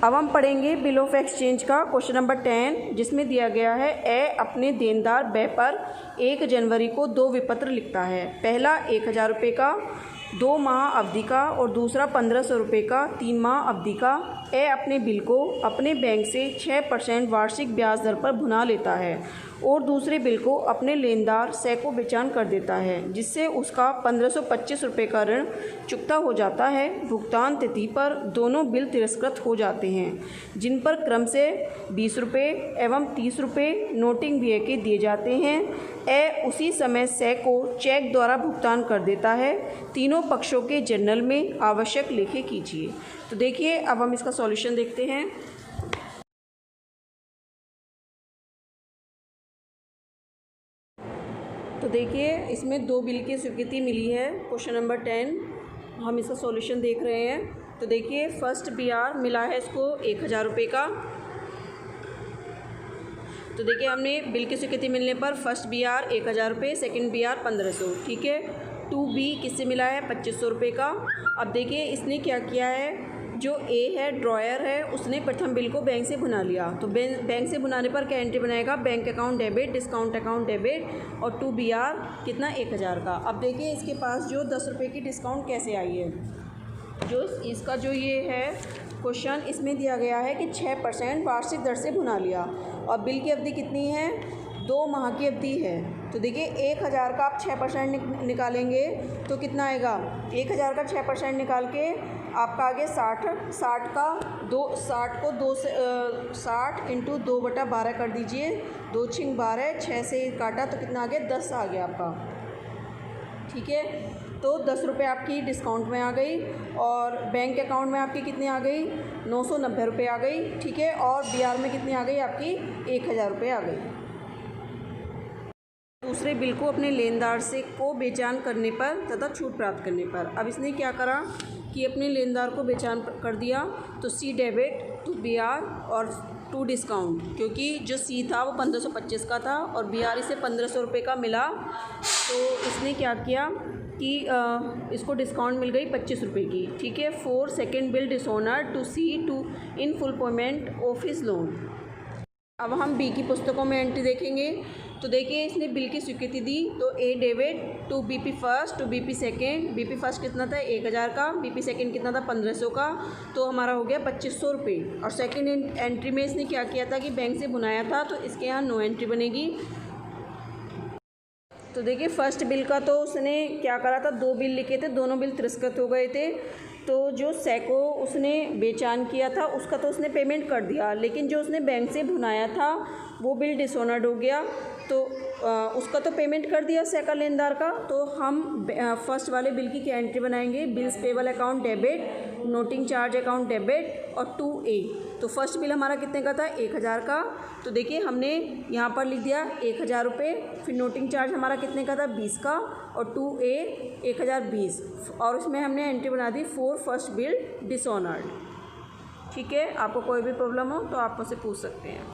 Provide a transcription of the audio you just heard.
अब हम पढ़ेंगे बिल ऑफ एक्सचेंज का क्वेश्चन नंबर 10, जिसमें दिया गया है ए अपने देनदार ब पर 1 जनवरी को 2 विपत्र लिखता है। पहला 1000 रुपये का 2 माह अवधि का और दूसरा 1500 रुपये का 3 माह अवधि का। ए अपने बिल को अपने बैंक से 6% वार्षिक ब्याज दर पर भुना लेता है और दूसरे बिल को अपने लेनदार से को बेचान कर देता है, जिससे उसका 1525 रुपये का ऋण चुकता हो जाता है। भुगतान तिथि पर दोनों बिल तिरस्कृत हो जाते हैं, जिन पर क्रम से 20 रुपये एवं 30 रुपये नोटिंग व्यय के दिए जाते हैं। ए उसी समय से को चेक द्वारा भुगतान कर देता है। तीनों पक्षों के जर्नल में आवश्यक लेखे कीजिए। तो देखिए, अब हम इसका सॉल्यूशन देखते हैं। तो देखिए, इसमें 2 बिल की स्वीकृति मिली है। क्वेश्चन नंबर 10 हम इसका सॉल्यूशन देख रहे हैं। तो देखिए, फर्स्ट BR मिला है इसको 1000 रुपये का। तो देखिए, हमने बिल की स्वीकृति मिलने पर फर्स्ट BR 1000 रुपये, सेकेंड BR 1500, ठीक है। 2B किससे मिला है 2500 रुपये का। अब देखिए, इसने क्या किया है, जो ए है ड्रॉयर है, उसने प्रथम बिल को बैंक से भुना लिया। तो बैंक से भुनाने पर क्या एंट्री बनाएगा, bank account debit, discount account debit और 2BR कितना 1000 का। अब देखिए, इसके पास जो 10 रुपये की डिस्काउंट कैसे आई है। जो इसका जो ये है क्वेश्चन, इसमें दिया गया है कि 6% वार्षिक दर से भुना लिया और बिल की अवधि कितनी है, 2 माह की अवधि है। तो देखिए, 1000 का आप 6% निकालेंगे तो कितना आएगा, 1000 का 6% निकाल के आपका आगे 60 का 60 को 2 से 60 इंटू 2/12 कर दीजिए। 2 छिंग 12, 6 से काटा तो कितना आ गया, 10 आ गया आपका, ठीक है। तो 10 रुपये आपकी डिस्काउंट में आ गई और बैंक अकाउंट में आपकी कितनी आ गई, 990 रुपये आ गई, ठीक है। और BR में कितनी आ गई आपकी, 1000 रुपये आ गई। दूसरे बिल को अपने लेनदार से को बेचान करने पर तथा छूट प्राप्त करने पर। अब इसने क्या करा कि अपने लेनदार को बेचान कर दिया, तो C डेबिट, 2BR और 2 डिस्काउंट, क्योंकि जो C था वो 1525 का था और BR इसे 1500 रुपये का मिला। तो इसने क्या किया कि इसको डिस्काउंट मिल गई 25 रुपये की, ठीक है। 4 second bill dishonour to C to in full payment of his loan. अब हम B की पुस्तकों में एंट्री देखेंगे। तो देखिए, इसने बिल की स्वीकृति दी, तो A debit, 2 BP first, 2 BP second. BP first कितना था 1000 का, BP सेकेंड कितना था 1500 का, तो हमारा हो गया 2500 रुपये। और सेकेंड एंट्री में इसने क्या किया था कि बैंक से भुनाया था, तो इसके यहाँ नो एंट्री बनेगी। तो देखिए, फर्स्ट बिल का तो उसने क्या करा था, 2 बिल लिखे थे, दोनों बिल तिरस्कृत हो गए थे। तो जो सैको उसने बेचान किया था उसका तो उसने पेमेंट कर दिया, लेकिन जो उसने बैंक से भुनाया था वो बिल डिसऑनर्ड हो गया, तो उसका तो पेमेंट कर दिया सैका लेनदार का। तो हम फर्स्ट वाले बिल की क्या एंट्री बनाएंगे, bills payable account debit, noting charge account debit और 2A। तो फर्स्ट बिल हमारा कितने का था, 1000 का। तो देखिए, हमने यहाँ पर लिख दिया 1000 रुपये, फिर नोटिंग चार्ज हमारा कितने का था 20 का और 2A 1020, और उसमें हमने एंट्री बना दी 4 फर्स्ट बिल डिसऑनर्ड, ठीक है। आपको कोई भी प्रॉब्लम हो तो आप मुझसे पूछ सकते हैं।